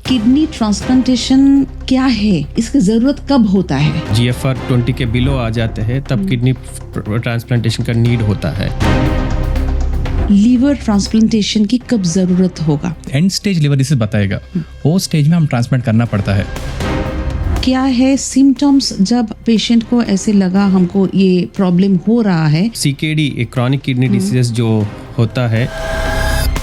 Kidney transplantation क्या है, इसकी जरूरत कब होता है? GFR 20 के बिलो आ जाते हैं तब किडनी ट्रांसप्लांटेशन का नीड होता है। लीवर ट्रांसप्लांटेशन की कब जरूरत होगा? एंड स्टेज लिवर डिसीज बताएगा, वो स्टेज में हम ट्रांसप्लांट करना पड़ता है। क्या है सिम्टम्स जब पेशेंट को ऐसे लगा हमको ये प्रॉब्लम हो रहा है? CKD एक क्रॉनिक किडनी डिसीज जो होता है,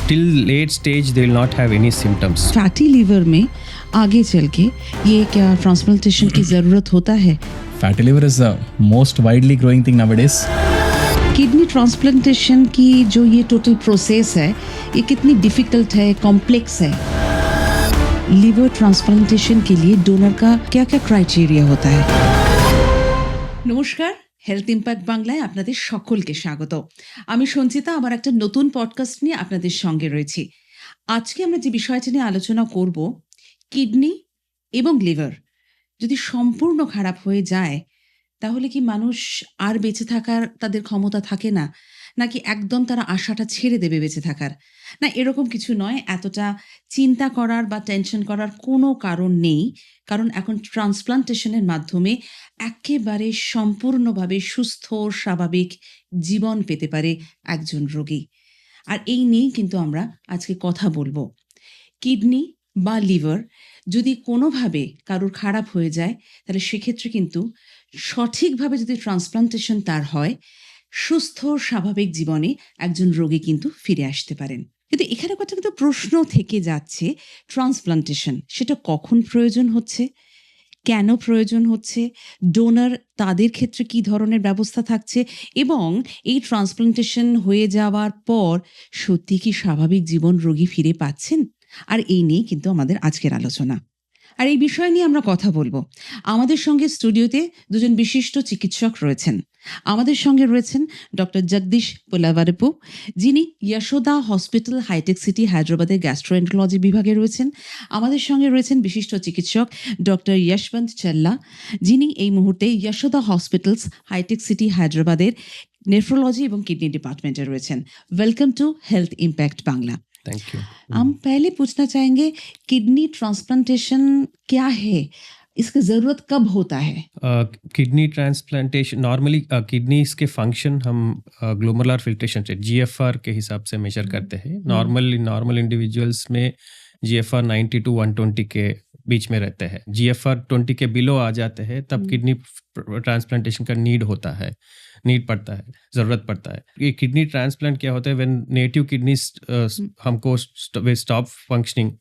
till late stage they will not have any symptoms. Fatty liver में आगे चल के ये क्या ट्रांसप्लांटेशन की जरूरत होता है? Fatty liver is the most widely growing thing nowadays. Kidney transplantation की जो ये टोटल प्रोसेस है, ये कितनी डिफिकल्ट है, कॉम्प्लेक्स है? लिवर ट्रांसप्लांटेशन के लिए डोनर का क्या क्या क्राइटेरिया होता है? নমস্কার, হেলথ ইম্প্যাক্ট বাংলায় আপনাদের সকলকে স্বাগত। আমি সঞ্চিতা, আমার একটা নতুন পডকাস্ট নিয়ে আপনাদের সঙ্গে রয়েছি। আজকে আমরা যে বিষয়টা নিয়ে আলোচনা করব, কিডনি এবং লিভার যদি সম্পূর্ণ খারাপ হয়ে যায় তাহলে কি মানুষ আর বেঁচে থাকার তাদের ক্ষমতা থাকে না, নাকি একদম তারা আশাটা ছেড়ে দেবে বেঁচে থাকার? না, এরকম কিছু নয়। এতটা চিন্তা করার বা টেনশন করার কোনো কারণ নেই, কারণ এখন ট্রান্সপ্লান্টেশনের মাধ্যমে একেবারে সম্পূর্ণভাবে সুস্থ স্বাভাবিক জীবন পেতে পারে একজন রোগী। আর এই নিয়েই কিন্তু আমরা আজকে কথা বলবো। কিডনি বা লিভার যদি কোনোভাবে কারোর খারাপ হয়ে যায় তাহলে সেক্ষেত্রে কিন্তু সঠিকভাবে যদি ট্রান্সপ্লান্টেশন তার হয়, সুস্থ স্বাভাবিক জীবনে একজন রোগী কিন্তু ফিরে আসতে পারেন। কিন্তু এখানে একটা কিন্তু প্রশ্ন থেকে যাচ্ছে, ট্রান্সপ্লান্টেশন সেটা কখন প্রয়োজন হচ্ছে, কেন প্রয়োজন হচ্ছে, ডোনার তাদের ক্ষেত্রে কী ধরনের ব্যবস্থা থাকছে, এবং এই ট্রান্সপ্লান্টেশন হয়ে যাওয়ার পর সত্যি কি স্বাভাবিক জীবন রোগী ফিরে পাচ্ছেন? আর এই নিয়ে কিন্তু আমাদের আজকের আলোচনা। আর এই বিষয় নিয়ে আমরা কথা বলবো। আমাদের সঙ্গে স্টুডিওতে দুজন বিশিষ্ট চিকিৎসক রয়েছেন। আমাদের সঙ্গে রয়েছেন ডক্টর জগদীশ পোলাভারপু, যিনি যশোদা হসপিটাল হাইটেক সিটি হায়দ্রাবাদের গ্যাস্ট্রোএন্টারোলজি বিভাগে রয়েছেন। আমাদের সঙ্গে রয়েছেন বিশিষ্ট চিকিৎসক ডক্টর যশবন্ত চাল্লা, যিনি এই মুহূর্তে যশোদা হসপিটালস হাইটেক সিটি হায়দ্রাবাদের নেফ্রোলজি এবং কিডনি ডিপার্টমেন্টে রয়েছেন। Welcome to health impact Bangla. Thank you. हम पहले पूछना चाहेंगे, किडनी ट्रांसप्लांटेशन क्या है, इसकी ज़रूरत कब होता है? किडनी ट्रांसप्लांटेशन नॉर्मली किडनीज के फंक्शन हम ग्लोमेरुलर फिल्ट्रेशन रेट GFR के हिसाब से मेजर करते हैं। नॉर्मल इंडिविजुअल्स में GFR 90 to 120 के बीच में रहते हैं। GFR 20 के बिलो आ जाते हैं तब किडनी ट्रांसप्लांटेशन का नीड पड़ता है, ज़रूरत पड़ता है। ये किडनी ट्रांसप्लांट क्या होता है, व्हेन नेटिव किडनीज हमको स्टॉप फंक्शनिंग,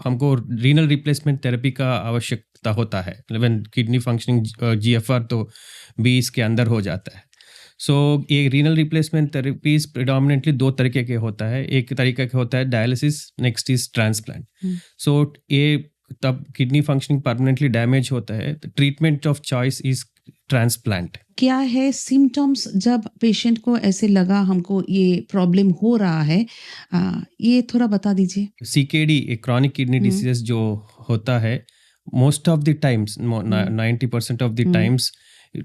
हमको रीनल रिप्लेसमेंट थेरेपी का आवश्यकता होता है। व्हेन किडनी फंक्शनिंग GFR तो 20 के अंदर हो जाता है। सो ये रीनल रिप्लेसमेंट थेरेपीज प्रिडोमिनेंटली दो तरीके के होता है। एक तरीका के होता है डायलिसिस, नेक्स्ट इज ट्रांसप्लांट। सो ये तब किडनी फंक्शनिंग परमानेंटली डैमेज होता है, treatment of choice is transplant. क्या है सिम्टम्स जब पेशेंट को ऐसे लगा हमको ये प्रॉब्लम हो रहा है, ये थोड़ा बता दीजिए। CKD एक क्रॉनिक किडनी डिसीज जो होता है, most of the times 90% of the times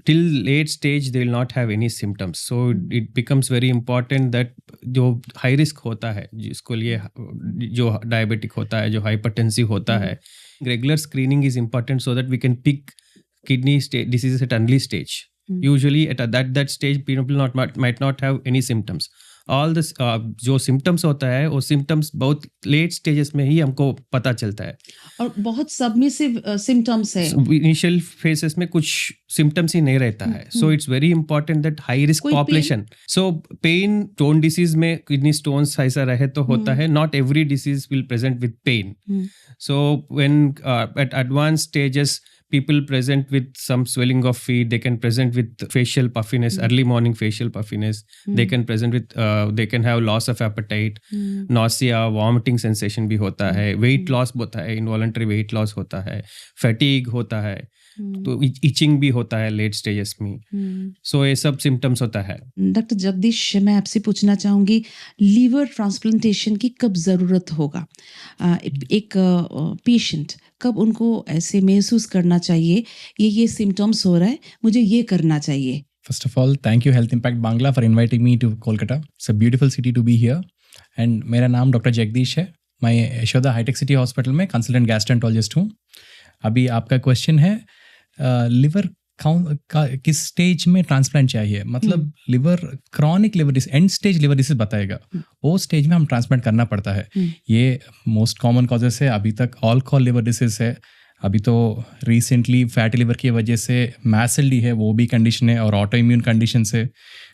till late stage they will not have any symptoms. So it becomes very important that जो हाई रिस्क होता है, जिसको लिए जो डायबिटिक होता है, जो हाइपरटेंसिव होता है, regular screening is important so that we can pick kidney disease at early stage. Usually at that stage people might not have any symptoms. All this जो सिम्टम्स होता है वो सिम्टम्स बहुत लेट स्टेजेस में ही हमको पता चलता है, और बहुत सबमिसिव सिम्टम्स है। इनिशियल फेसेस में कुछ सिम्टम्स ही नहीं रहता है। So it's very important that high risk population. So pain, stone disease में किडनी स्टोन्स ऐसा रहे तो होता है, not every disease will present with pain. So when at advance stages people present with some swelling of feet, they can present with facial puffiness, early morning facial puffiness. They can present with they can have loss of appetite, nausea, vomiting sensation भी होता है, weight loss होता है, involuntary weight loss होता है, fatigue होता है, तो itching भी होता है लेट स्टेजेस में। सो ये सब सिम्टम्स होता है। डॉक्टर जगदीश, मैं आपसे पूछना चाहूँगी, लीवर ट्रांसप्लांटेशन की कब ज़रूरत होगा? एक पेशेंट कब उनको ऐसे महसूस करना चाहिए ये सिम्टम्स हो रहा है, मुझे ये करना चाहिए? First of all, thank you Health Impact Bangla for inviting me to Kolkata. It's a beautiful city to be here. And मेरा नाम डॉक्टर जगदीश है। मैं यशोदा हाईटेक सिटी हॉस्पिटल में कंसल्टेंट गैस्ट्रेंटोलॉजिस्ट हूँ। अभी आपका क्वेश्चन है लिवर का किस स्टेज में ट्रांसप्लांट चाहिए, मतलब liver chronic liver disease, and stage liver disease बताएगा, वो स्टेज में हम ट्रांसप्लांट करना पड़ता है। ये मोस्ट कॉमन कॉजेस है, अभी तक ऑल लिवर डिसीज है, अभी तो रिसेंटली फैटी लिवर की वजह से मैसएलडी है, वो भी कंडीशन है, और ऑटो इम्यून कंडीशन से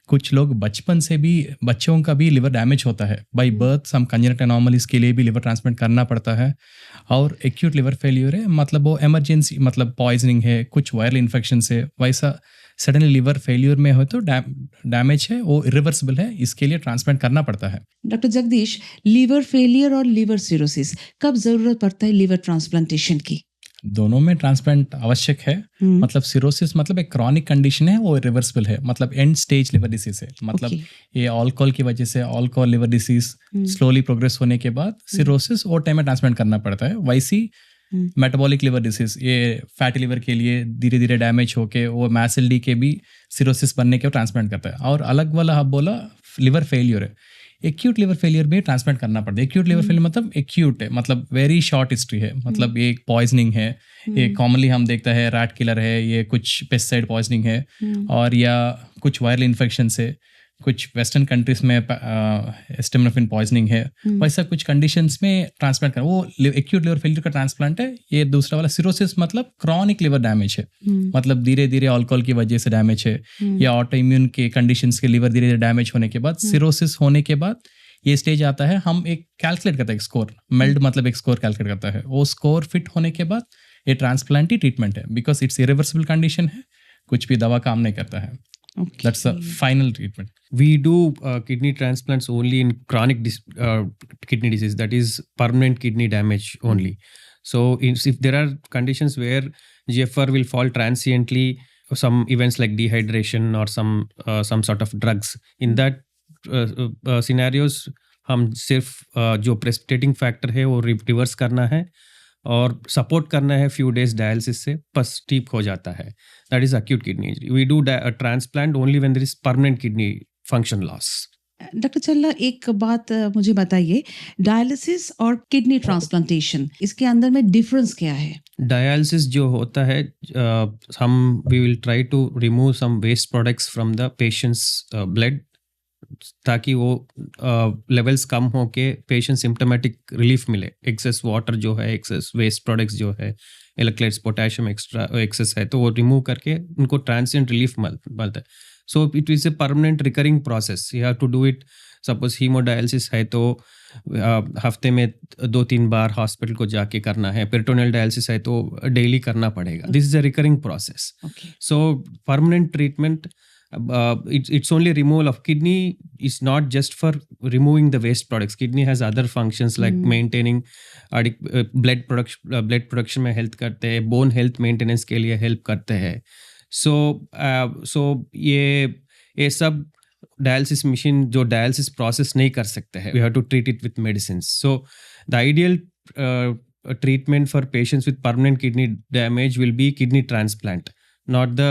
कुछ लोग बचपन से भी, बच्चों का भी लिवर डैमेज होता है by birth, some congenital anomalies के लिए भी लिवर ट्रांसप्लांट करना पड़ता है। और एक्यूट लिवर फेल्यूर है, मतलब वो इमरजेंसी, मतलब पॉइजनिंग है, कुछ वायरल इन्फेक्शन से, वैसा सडनली लिवर फेल्यूर में हो तो डैमेज है, वो इरिवर्सिबल है, इसके लिए ट्रांसप्लांट करना पड़ता है। डॉक्टर जगदीश, लिवर फेलियर और लिवर सिरोसिस कब जरूरत पड़ता है लिवर ट्रांसप्लांटेशन की? दोनों में ट्रांसप्लांट आवश्यक है। मतलब सिरोसिस मतलब एक क्रॉनिक कंडीशन है, वो रिवर्सिबल है, मतलब एंड स्टेज लिवर डिसीज है, मतलब ये अल्कोहल की वजह से alcohol liver disease slowly progress होने के बाद सिरोसिस वो टाइम में ट्रांसप्लांट करना पड़ता है। वैसी मेटाबॉलिक लिवर डिसीज, ये फैटी लिवर के लिए धीरे धीरे डैमेज होके वो मैसएलडी के भी सिरोसिस बनने के ट्रांसप्लांट करता है। और अलग वाला आप बोला लिवर फेलियर है, एक्यूट लिवर फेलियर भी ट्रांसप्लांट करना पड़ता है। एक्यूट लिवर फेलियर मतलब एक्यूट है, मतलब वेरी शॉर्ट हिस्ट्री है, मतलब ये पॉइजनिंग है, ये कॉमनली हम देखता है रैट किलर है, ये कुछ पेस्टिसाइड पॉइजनिंग है, और या कुछ वायरल इन्फेक्शन से, कुछ वेस्टर्न कंट्रीज में एस्टेमिनोफिन पॉइजनिंग है, वैसा कुछ कंडीशंस में ट्रांसप्लांट करना, वो एक्यूट लिवर फेलियर का ट्रांसप्लांट है। ये दूसरा वाला सिरोसिस मतलब क्रॉनिक लिवर डैमेज है, मतलब धीरे धीरे अल्कोहल की वजह से डैमेज है, या ऑटो इम्यून के कंडीशंस के लिवर धीरे धीरे डैमेज होने के बाद, सिरोसिस होने के बाद ये स्टेज आता है। हम एक कैलकुलेट करते हैं, एक स्कोर, मेल्ड मतलब एक स्कोर कैलकुलेट करता है, वो स्कोर फिट होने के बाद ये ट्रांसप्लांट ही ट्रीटमेंट है, बिकॉज इट्स इरिवर्सिबल कंडीशन है, कुछ भी दवा काम नहीं करता है। That's the final treatment. We do kidney transplants only in chronic kidney disease, that is permanent kidney damage only. So if there are conditions where GFR will fall transiently, some events like dehydration or some sort of drugs, in that scenarios हम सिर्फ जो precipitating factor है वो reverse करना है और support करना है फ्यू डेज डायलिसिस से, बस ठीक हो जाता है। That is acute kidney injury. We do transplant only when there is permanent kidney function loss. Doctor Challa, एक बात मुझे बताइए, डायलिसिस और किडनी ट्रांसप्लांटेशन, इसके अंदर में डिफरेंस क्या है? डायलिसिस जो होता है, हम we will try to remove some waste products from the patients blood, ताकि वो लेवल्स कम हो के पेशेंट सिम्टोमेटिक रिलीफ मिले। एक्सेस वाटर जो है, एक्सेस वेस्ट प्रोडक्ट्स जो है, इलेक्ट्रोलाइट्स, पोटेशियम एक्स्ट्रा एक्सेस है, तो वो रिमूव करके उनको ट्रांसिएंट रिलीफ मिलता है। So it is a permanent recurring process, you have to do it. Suppose haemodialysis है तो हफ्ते में 2-3 बार हॉस्पिटल को जाके करना है, पेरिटोनियल डायलिसिस है तो डेली करना पड़ेगा। This is a recurring process. So permanent treatment, it's only removal of kidney is not just for removing the waste products. Kidney has other functions like maintaining blood production में help करते हैं, bone health maintenance के लिए help करते हैं। So ये सब dialysis machine जो डायलिसिस प्रोसेस नहीं कर सकते हैं, we have to treat it with medicine. So the ideal treatment for patients with permanent kidney damage will be kidney transplant, not the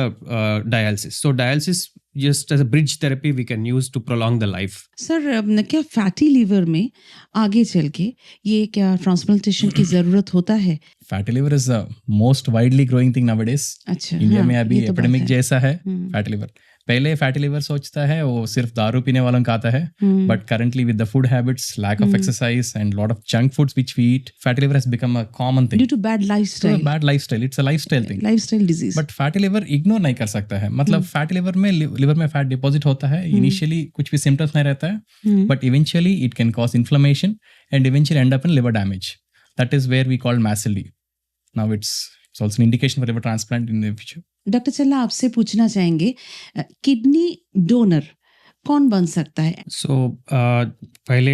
dialysis. So dialysis just as a bridge therapy we can use to prolong the life. Sir, क्या fatty liver में आगे चल के ये क्या transplantation की जरूरत होता है? Fatty liver is the most widely growing thing nowadays. अच्छा, इंडिया में अभी ये तो एपिडेमिक बात है। जैसा है फैटी लिवर। पहले फैटी लिवर सोचता है वो सिर्फ दारू पीने वालों का आता है, but currently with the food habits, lack of exercise and lot of junk foods which we eat, fatty liver has become a common thing due to bad lifestyle. Bad lifestyle, it's a lifestyle thing, lifestyle disease. But fatty liver ignore नहीं कर सकता है। मतलब fatty liver में fat deposit होता है, initially कुछ भी सिम्टम्स नहीं रहता है, but eventually it can cause inflammation and eventually end up in liver damage. That is where we called MASLD. Now it's also an indication for liver transplant in the future. Doctor Challa, आपसे पूछना चाहेंगे, kidney donor कौन बन सकता है? So पहले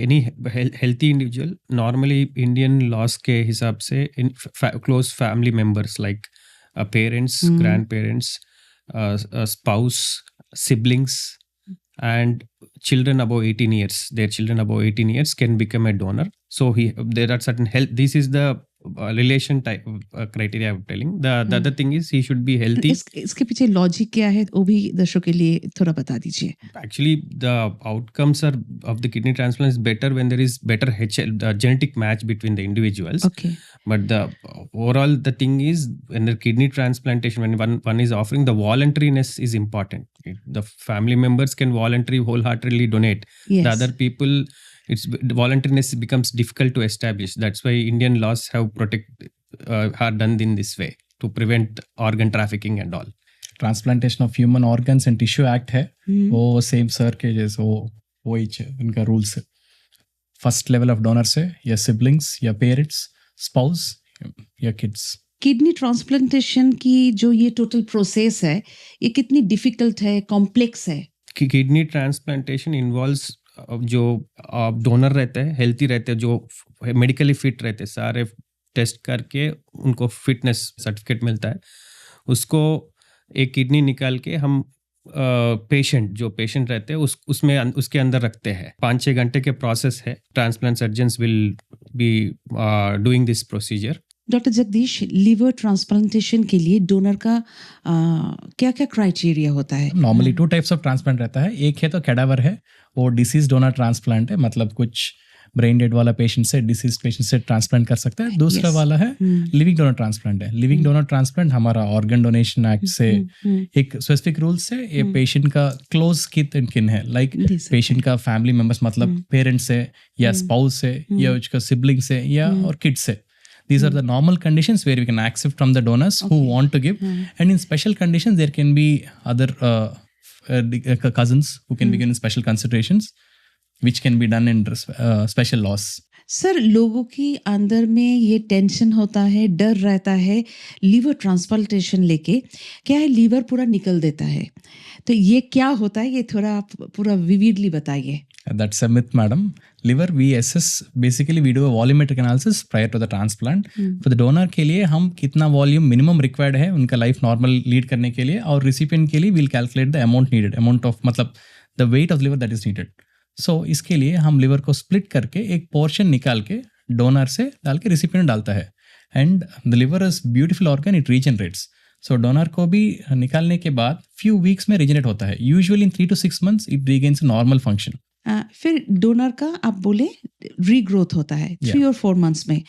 any healthy individual, normally Indian laws के हिसाब से close family members like parents, grand parents, spouse, siblings and children above 18 years, their children above 18 years can become a donor. So there are certain health, this is the relation type criteria I'm telling. The other thing is he should be healthy. इसके पीछे logic क्या है वो भी दर्शकों के लिए थोड़ा बता दीजिए. Actually, the outcomes are of the kidney transplant is better when there is better the genetic match between the individuals. Okay. But the overall the thing is when the kidney transplantation, when one is offering, the voluntariness is important. The family members can voluntarily wholeheartedly donate. Yes. The other people, the voluntariness becomes difficult to establish. That's why Indian laws have are done in this way to prevent organ trafficking and all. Transplantation of human organs and tissue act है, वो same sir के जैसे वो ही उनका rules है. First level of donors है या siblings या पेरेंट्स, स्पाउस या किड्स. किडनी ट्रांसप्लांटेशन की जो ये टोटल प्रोसेस है ये कितनी डिफिकल्ट है, कॉम्प्लेक्स है? किडनी ट्रांसप्लांटेशन इन्वॉल्व्स जो डोनर रहते हैं, हेल्थी रहते हैं, जो मेडिकली फिट रहते हैं, सारे टेस्ट करके उनको फिटनेस सर्टिफिकेट मिलता है. उसको एक किडनी निकाल के हम जो पेशेंट रहते हैं उसमें उसके अंदर रखते हैं. 5-6 घंटे के प्रोसेस है. Transplant surgeons will be doing this procedure. Doctor Jagdish, liver transplantation के लिए डोनर का क्या क्या क्राइटेरिया होता है? नॉर्मली 2 टाइप्स ऑफ ट्रांसप्लांट रहता है. एक है तो कैडावर है, वो डिसीज डोनर ट्रांसप्लांट है, मतलब कुछ ब्रेन डेड वाला पेशेंट से, डिसीज पेशेंट से ट्रांसप्लांट कर सकता है. दूसरा वाला है लिविंग डोनर ट्रांसप्लांट है. लिविंग डोनर ट्रांसप्लांट हमारा ऑर्गन डोनेशन एक्ट से एक स्पेसिफिक रूल से ये पेशेंट का क्लोज किथ एंड किन है, लाइक पेशेंट का फैमिली मेंबर्स, मतलब पेरेंट्स से या स्पाउस से या उसका सिबलिंग से या और किड्स से. These are the normal conditions where we can accept from the donors who want to give, and in special conditions there can be other cousins who can be given special considerations, which can be done in special laws. Sir, लोगों की अंदर में ये tension होता है, डर रहता है लीवर ट्रांसप्लांटेशन लेके, क्या है लीवर पूरा निकल देता है, तो ये क्या होता है, ये थोड़ा आप पूरा विविडली बताइए. That's a myth, madam. Liver we assess, basically we do a volumetric analysis prior to the transplant. For the donor के लिए हम कितना वॉल्यूम मिनिमम रिक्वायर्ड है उनका लाइफ नॉर्मल लीड करने के लिए, और रिसिपिएंट के लिए we'll calculate the amount needed, amount of मतलब the weight of liver that is needed. So इसके लिए हम लिवर को स्प्लिट करके एक पोर्शन निकाल के डोनर से डाल के रिसिपिएंट डालता है. And the liver is beautiful organ, it regenerates. So donor को भी निकालने के बाद फ्यू वीक्स में रीजनरेट होता है. Usually in 3 to 6 months it regains normal function. फिर डोनर का आप बोले रीग्रोथ होता है 3 or 4 months में.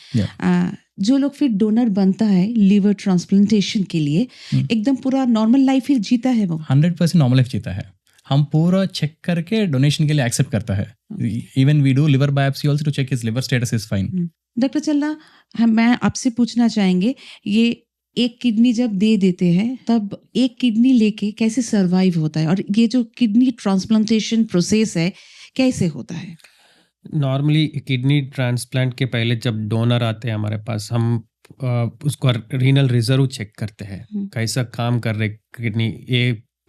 जो लोग फिर डोनर बनता है लिवर ट्रांसप्लांटेशन के लिए, एकदम पूरा नॉर्मल लाइफ ही जीता है, वो 100% नॉर्मल लाइफ जीता है. हम पूरा चेक करके डोनेशन के लिए एक्सेप्ट करता है. Even we do liver biopsy also to check his liver status is fine. Doctor Challa, मैं आपसे पूछना चाहेंगे, ये एक किडनी जब दे देते हैं तब एक किडनी लेके कैसे सरवाइव होता है, और ये जो किडनी ट्रांसप्लांटेशन प्रोसेस है कैसे होता है? नॉर्मली किडनी ट्रांसप्लांट के पहले जब डोनर आते हैं हमारे पास, हम उसको रीनल रिजर्व चेक करते हैं, कैसा काम कर रहे किडनी.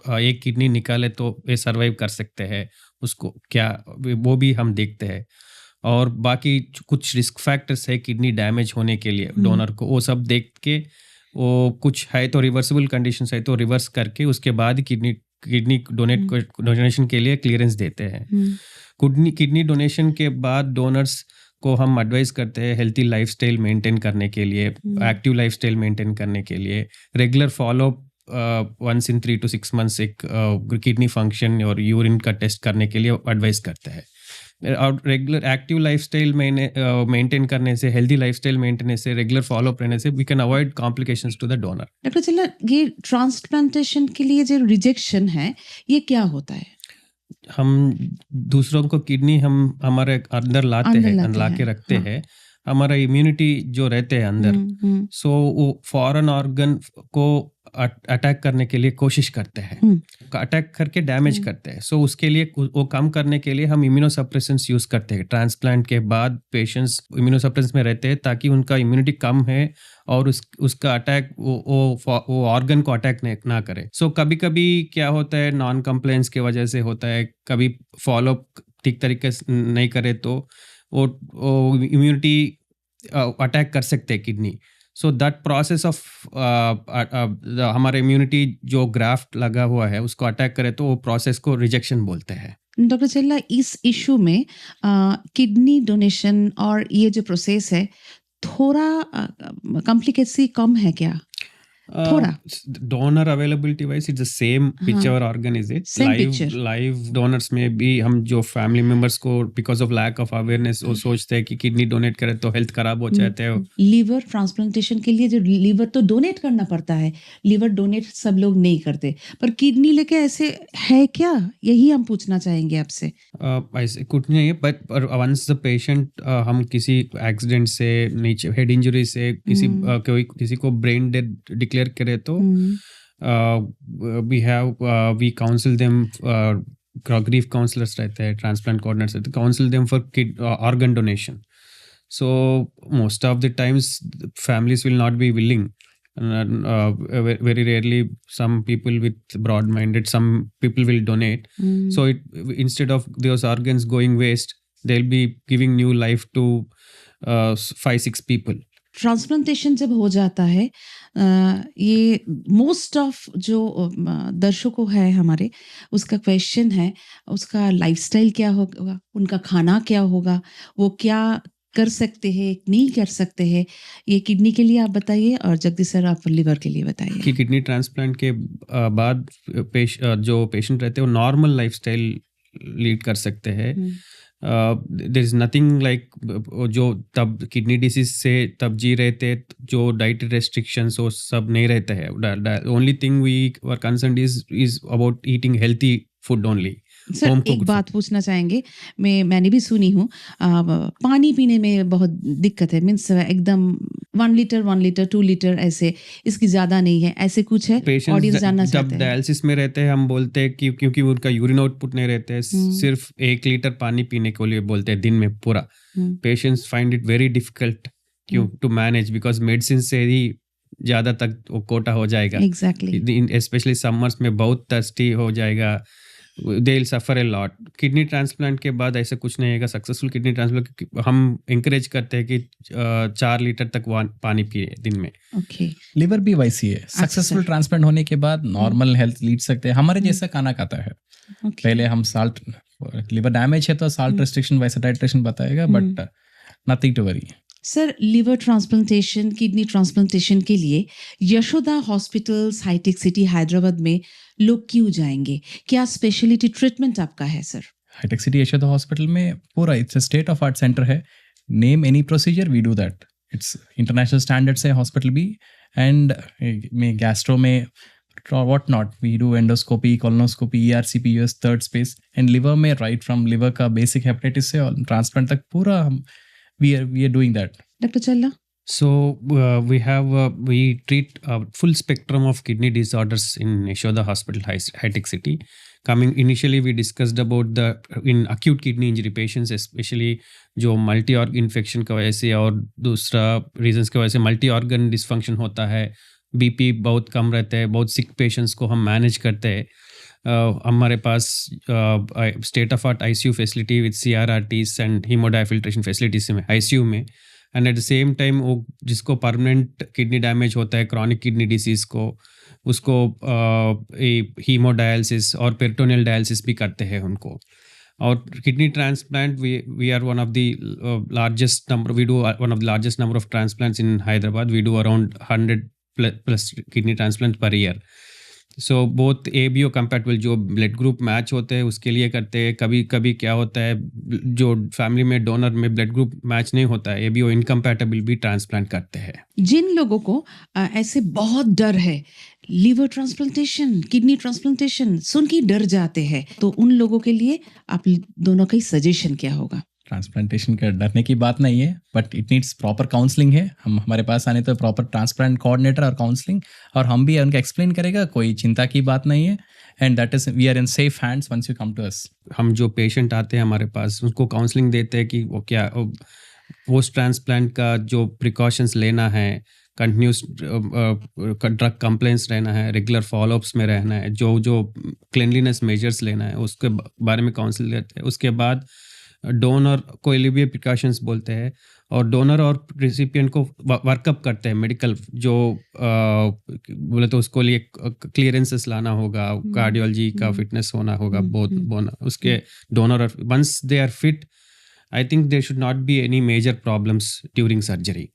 एक किडनी निकाले तो ये सरवाइव कर सकते हैं, उसको क्या वो भी हम देखते हैं. और बाकी कुछ रिस्क फैक्टर्स है किडनी डैमेज होने के लिए डोनर को, वो सब देख के, वो कुछ है तो रिवर्सिबल कंडीशंस है तो रिवर्स करके उसके बाद किडनी डोनेशन के लिए क्लियरेंस देते हैं. किडनी डोनेशन के बाद डोनर्स को हम एडवाइस करते हैं हेल्थी लाइफस्टाइल मेंटेन करने के लिए, एक्टिव लाइफस्टाइल मेंटेन करने के लिए, regular follow up once in 3 to 6 months एक किडनी फंक्शन और यूरिन का टेस्ट करने के लिए एडवाइस करते हैं. और रेगुलर एक्टिव लाइफस्टाइल मेंटेन करने से, हेल्दी लाइफस्टाइल मेंटेन से, रेगुलर फॉलोअप रहने से we can avoid complications to the donor. Doctor Challa, ये ट्रांसप्लांटेशन के लिए जो रिजेक्शन है ये क्या होता है? हम दूसरों को किडनी हम हमारे अंदर लाते हैं, ला के रखते हैं. हमारा इम्यूनिटी जो रहते हैं अंदर, सो वो फॉरेन ऑर्गन को अटैक करने के लिए कोशिश करते हैं, अटैक करके डैमेज करते हैं. सो उसके लिए वो कम करने के लिए हम इम्यूनोसप्रेसेंट्स यूज करते हैं. ट्रांसप्लांट के बाद पेशेंट्स इम्यूनोसप्रेसेंट्स में रहते हैं ताकि उनका इम्यूनिटी कम है और उसका अटैक वो ऑर्गन को अटैक ना करे. सो कभी कभी क्या होता है, नॉन कंप्लायंस की वजह से होता है, कभी फॉलोअप ठीक तरीके से नहीं करे तो वो इम्यूनिटी अटैक कर सकते हैं kidney. So that process of हमारे इम्यूनिटी जो ग्राफ्ट लगा हुआ है उसको अटैक करे तो वो प्रोसेस को रिजेक्शन बोलते हैं. डॉक्टर चल्ला, इस इशू में किडनी डोनेशन और ये जो प्रोसेस है थोड़ा कॉम्प्लिकेसी कम है क्या? थोड़ा donor availability wise it's the same whichever organ is it. Same picture. Live donors में भी हम जो फैमिली मेंबर्स को because of lack of awareness वो सोचते हैं कि किडनी डोनेट करें तो हेल्थ खराब हो जाते हैं. लीवर ट्रांसप्लांटेशन के लिए जो लीवर तो डोनेट करना पड़ता है, लीवर डोनेट सब लोग नहीं करते, पर किडनी लेके ऐसे है क्या? यही हम पूछना चाहेंगे आपसे. ऐसे कुछ नहीं है, बट वंस द पेशेंट हम किसी एक्सीडेंट से नीचे हेड इंजरी से किसी को ब्रेन डेड डिक्लेयर करे तो we counsel them. Grief counsellors रहते हैं, ट्रांसप्लांट कोऑर्डिनेटर्स रहते हैं, counsel them for organ donation. So most of the times families will not be willing. Very rarely some people with broad minded, some people will donate. So instead of those organs going waste, they'll be giving new life to 5-6 people. Transplantation जब हो जाता है, ये most of जो दर्शकों है हमारे, उसका क्वेश्चन है उसका लाइफस्टाइल क्या होगा, उनका खाना क्या होगा, वो क्या कर सकते हैं नहीं कर सकते हैं. ये किडनी के लिए आप बताइए, और जगदीश सर आप लिवर के लिए बताइए. कि किडनी ट्रांसप्लांट के बाद जो पेशेंट रहते हैं वो नॉर्मल लाइफस्टाइल लीड कर सकते हैं. देयर इज नथिंग लाइक जो तब किडनी डिसीज से तब जी रहे थे, जो डाइटरी रेस्ट्रिक्शंस वो सब नहीं रहते हैं. Only thing we are concerned is about eating healthy food only. Sir एक बात पूछना चाहेंगे, मैंने भी सुनी हूँ पानी पीने में बहुत दिक्कत है, मीन्स एकदम 1 लीटर 2 लीटर ऐसे, इसकी ज्यादा नहीं है, ऐसे कुछ है. ऑडियंस जानना चाहते हैं. जब डायलिसिस में रहते हैं हम बोलते हैं कि क्योंकि उनका यूरिन आउटपुट नहीं रहते हैं, सिर्फ 1 लीटर पानी पीने के लिए बोलते हैं दिन में पूरा. Patients find it very difficult to manage because medicine से ही ज्यादा तक वो कोटा हो जाएगा. एग्जैक्टली. स्पेशली समर्स में बहुत थर्स्टी हो जाएगा. they will suffer a lot. Kidney transplant के बाद ऐसा कुछ नहीं है. सक्सेसफुल किडनी ट्रांसप्लांट हम इंकरेज करते हैं कि 4 लीटर तक पानी पिए दिन में. ओके. लिवर भी वैसी है. सक्सेसफुल ट्रांसप्लांट होने के बाद नॉर्मल हेल्थ लीड सकते हैं. हमारे जैसा खाना खाता है. पहले हम साल्ट, लिवर डैमेज है तो साल्ट रेस्ट्रिक्शन वैसा डाइट्रेशन बताएगा, but nothing to worry. Sir liver transplantation, kidney transplantation के लिए यशोदा हॉस्पिटल्स हाईटेक सिटी हैदराबाद में लोग क्यों जाएंगे? क्या स्पेशलिटी ट्रीटमेंट आपका है सर? हाईटेक सिटी यशोदा हॉस्पिटल में पूरा it's a state of art centre है. Name any procedure we do that. It's international standards है हॉस्पिटल भी. एंड में गैस्ट्रो में what not, we do endoscopy, colonoscopy, ERCP, US third space, and liver में right from liver का basic hepatitis से और transplant तक पूरा हम we are doing that. Dr. Challa? So we treat a full spectrum of kidney disorders in Yashoda Hospital, High-Tech City. Initially we discussed about in acute kidney injury patients, especially जो multi organ infection की वजह से और दूसरा reasons की वजह से multi organ dysfunction होता है. BP बहुत कम रहते हैं, बहुत sick patients को हम manage करते हैं. हमारे पास state of art ICU facility with CRRTs and haemodiafiltration facilities में ICU में. And at the same time वो जिसको परमानेंट किडनी डैमेज होता है, क्रॉनिक किडनी डिसीज़ को, उसको हीमोडायलिसिस और पेरिटोनियल डायलिसिस भी करते हैं उनको. और kidney transplant we are one of the largest number of transplants in Hyderabad. We do around 100+ kidney transplant per year. So both ABO compatible जो ब्लड ग्रुप मैच होते हैं उसके लिए करते हैं. कभी कभी क्या होता है, जो फैमिली में डोनर में ब्लड ग्रुप मैच नहीं होता है, ABO इनकम्पैटिबल भी ट्रांसप्लांट करते हैं. जिन लोगों को ऐसे बहुत डर है, लिवर ट्रांसप्लांटेशन, किडनी ट्रांसप्लांटेशन सुन के डर जाते हैं, तो उन लोगों के लिए आप दोनों का सजेशन क्या होगा? ट्रांसप्लांटेशन का डरने की बात नहीं है, but it needs proper counselling है. हमारे पास आने तो प्रॉपर ट्रांसप्लांट कोऑर्डिनेटर और काउंसलिंग, और हम भी उनका एक्सप्लेन करेगा. कोई चिंता की बात नहीं है. And that is we are in safe hands once you come to us. हम जो पेशेंट आते हैं हमारे पास, उनको काउंसलिंग देते हैं कि वो क्या पोस्ट ट्रांसप्लांट का जो प्रिकॉशंस लेना है, कंटिन्यूस ड्रग कंप्लेंट्स रहना है, रेगुलर फॉलोअप्स में रहना है, जो क्लिनलीनेस मेजर्स लेना है, उसके बारे में काउंसिल देते हैं. उसके बाद डोनर को भी प्रिकॉशंस बोलते हैं, और डोनर और रिसिपिएंट को वर्कअप करते हैं. मेडिकल जो बोले तो उसको लिए क्लियरेंसेस लाना होगा, कार्डियोलॉजी का फिटनेस होना होगा, बहुत उसके donor. Once they are fit, I think there should not be any major problems during surgery.